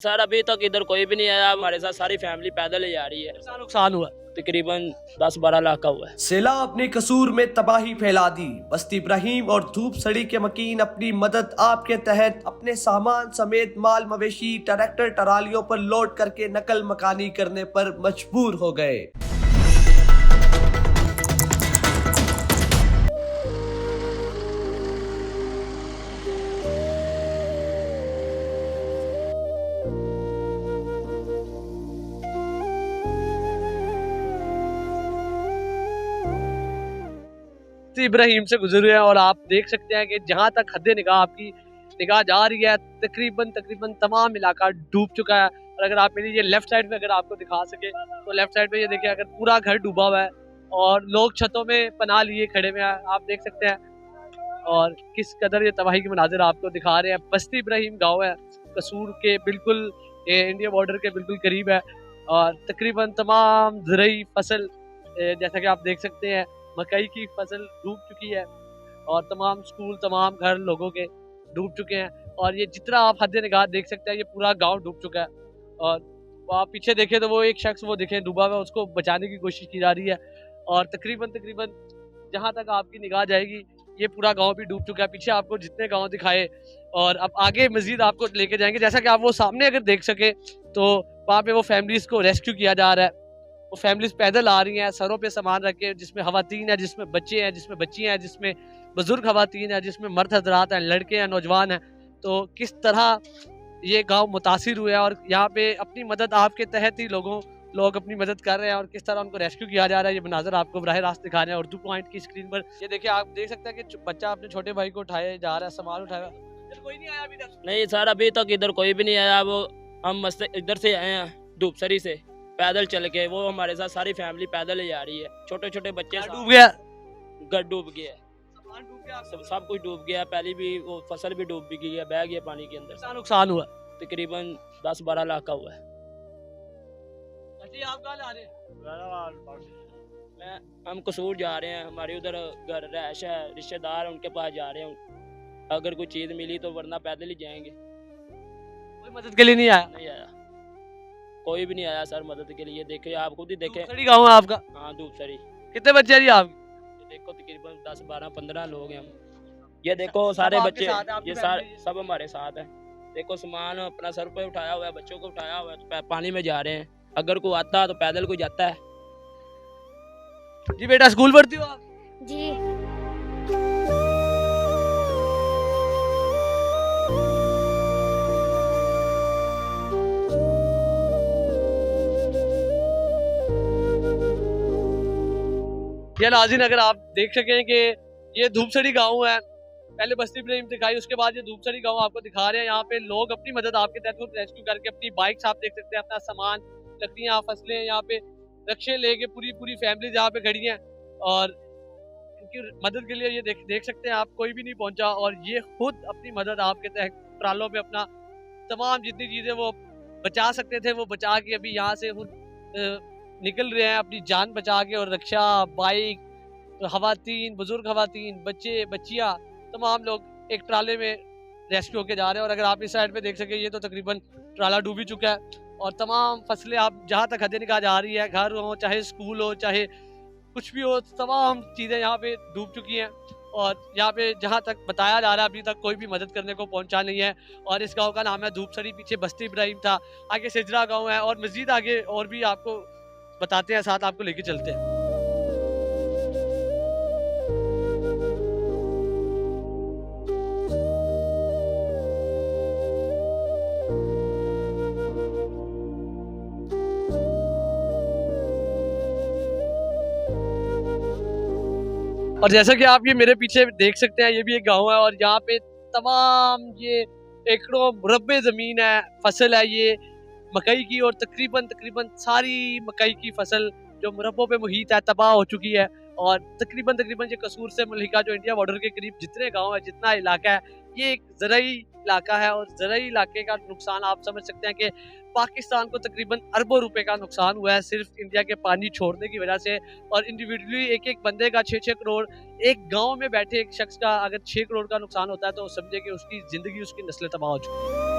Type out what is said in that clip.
Sir अभी तक इधर कोई भी नहीं आया। हमारे साथ सारी फैमिली पैदल ही आ रही है। नुकसान हुआ तकरीबन 10-12 लाख का हुआ है। सैलाब ने कसूर में तबाही फैला दी। बस्ती इब्राहिम और धूप सड़ी के मकीन अपनी मदद आपके तहत अपने सामान समेत माल मवेशी ट्रैक्टर ट्रालियों पर लोड करके नकल मकानी करने पर मजबूर हो गए। इब्राहिम से गुजरे हैं और आप देख सकते हैं कि जहां तक हद निगाह आपकी निगाह जा रही है तकरीबन तमाम इलाका डूब चुका है। और अगर आप मेरी ये लेफ्ट साइड में अगर आपको दिखा सके तो लेफ्ट साइड में ये देखिए, अगर पूरा घर डूबा हुआ है और लोग छतों में पनाह लिए खड़े हुए हैं, आप देख सकते हैं। और किस कदर ये तबाही के मनाजिर आपको दिखा रहे हैं। बस्ती इब्राहिम गाँव है, कसूर के बिल्कुल इंडिया बॉर्डर के बिल्कुल करीब है। और तकरीबन तमाम ज़रई फसल जैसा कि आप देख सकते हैं, मकई की फसल डूब चुकी है और तमाम स्कूल तमाम घर लोगों के डूब चुके हैं। और ये जितना आप हद निगाह देख सकते हैं, ये पूरा गांव डूब चुका है। और आप पीछे देखें तो वो एक शख्स वो देखें डूबा हुआ, उसको बचाने की कोशिश की जा रही है। और तकरीबन जहां तक आपकी निगाह जाएगी ये पूरा गांव भी डूब चुका है। पीछे आपको जितने गांव दिखाए और अब आगे मजीद आपको लेके जाएंगे। जैसा कि आप वो सामने अगर देख सके तो वहाँ पे वो फैमिलीज को रेस्क्यू किया जा रहा है। वो फैमिलीज पैदल आ रही हैं, सरों पे सामान रख के, जिसमें खवातीन है, जिसमें बच्चे हैं, जिसमें बच्चियाँ हैं, जिसमें बुजुर्ग खवातीन है, जिसमें मर्द हजरात हैं, लड़के हैं, नौजवान हैं। तो किस तरह ये गांव मुतासिर हुए हैं और यहाँ पे अपनी मदद आपके तहत ही लोग अपनी मदद कर रहे हैं और किस तरह उनको रेस्क्यू किया जा रहा है, ये मनाजर आपको बराह रास्त दिखा रहे हैं उर्दू पॉइंट की स्क्रीन पर। ये देखिए, आप देख सकते हैं कि बच्चा अपने छोटे भाई को उठाया जा रहा है, सामान उठाया। कोई नहीं आया अभी तक? नहीं सर अभी तक इधर कोई भी नहीं आया। वो हम मस्त इधर से आए हैं धूपसरी से पैदल चल के। वो हमारे साथ सारी फैमिली पैदल ही आ रही है। छोटे छोटे बच्चे डूब गया, घर डूब गया, सब कुछ डूब गया। पहले भी वो फसल भी डूब भी गई है, बह गया पानी के अंदर। नुकसान हुआ तकरीबन 10-12 लाख का हुआ है। आप कहाँ जा रहे हैं? हम कसूर जा रहे हैं, हमारे उधर घर रैश है, रिश्तेदार है, उनके पास जा रहे हैं। अगर कोई चीज़ मिली तो वरना पैदल ही जाएंगे। कोई मदद के लिए नहीं आया? नहीं आया, कोई भी नहीं आया सर मदद के लिए। देखिए आप खुद ही देखें। धूपसरी गाँव है आपका? हाँ धूपसरी। कितने बच्चे हैं जी आप? देखो तकरीबन 10-12-15 लोग हैं हम। ये देखो सारे बच्चे, ये सारे सब हमारे साथ हैं। देखो सामान अपना सर पे उठाया हुआ है, बच्चों को उठाया हुआ है, तो पानी में जा रहे हैं। अगर कोई आता तो पैदल कोई जाता है। जी बेटा, स्कूल पढ़ती हो आप? जी ये नाज़रीन, अगर आप देख सकें कि ये धूपसरी गांव है। पहले बस्ती इब्राहिम दिखाई, उसके बाद ये धूपसरी गांव आपको दिखा रहे हैं। यहाँ पे लोग अपनी मदद आपके तहत रेस्क्यू करके अपनी बाइक्स आप देख सकते हैं, अपना सामान, लकड़ियाँ, फसलें, यहाँ पे रक्शे लेके पूरी फैमिली यहाँ पे खड़ी हैं। और इनकी मदद के लिए ये देख सकते हैं आप, कोई भी नहीं पहुंचा। और ये खुद अपनी मदद आपके तहत ट्रालों पे अपना तमाम जितनी चीज़ें वो बचा सकते थे वो बचा के अभी यहाँ से खुद निकल रहे हैं अपनी जान बचा के। और रक्षा, बाइक, खवातीन, बुजुर्ग खवातीन, बच्चे, बच्चियाँ, तमाम लोग एक ट्राले में रेस्क्यू होके जा रहे हैं। और अगर आप इस साइड पे देख सके, ये तो तकरीबन ट्राला डूब ही चुका है। और तमाम फसलें आप जहाँ तक हद निगाह जा रही है, घर हो चाहे स्कूल हो चाहे कुछ भी हो, तमाम चीज़ें यहाँ पे डूब चुकी हैं। और यहाँ पे जहाँ तक बताया जा रहा है अभी तक कोई भी मदद करने को पहुँचा नहीं है। और इस गाँव का नाम है धूपसरी, पीछे बस्ती इब्राहिम था, आगे सिजरा गाँव है और मज़ीद आगे और भी आपको बताते हैं, साथ आपको लेके चलते हैं। और जैसा कि आप ये मेरे पीछे देख सकते हैं, ये भी एक गांव है और यहाँ पे तमाम ये एकड़ों मुरब्बे ज़मीन है, फसल है ये मकई की। और तकरीबन सारी मकई की फसल जो मुरब्बों पे मुहित है तबाह हो चुकी है। और तकरीबन ये कसूर से मलिका जो इंडिया बॉर्डर के करीब जितने गांव है, जितना इलाका है, ये एक ज़रई इलाका है। और ज़रई इलाके का नुकसान आप समझ सकते हैं कि पाकिस्तान को तकरीबन अरबों रुपए का नुकसान हुआ है सिर्फ इंडिया के पानी छोड़ने की वजह से। और इंडिविजुअली एक बंदे का 6-6 करोड़, एक गांव में बैठे एक शख्स का अगर 6 करोड़ का नुकसान होता है तो समझे कि उसकी ज़िंदगी, उसकी नस्लें तबाह हो चुकी है।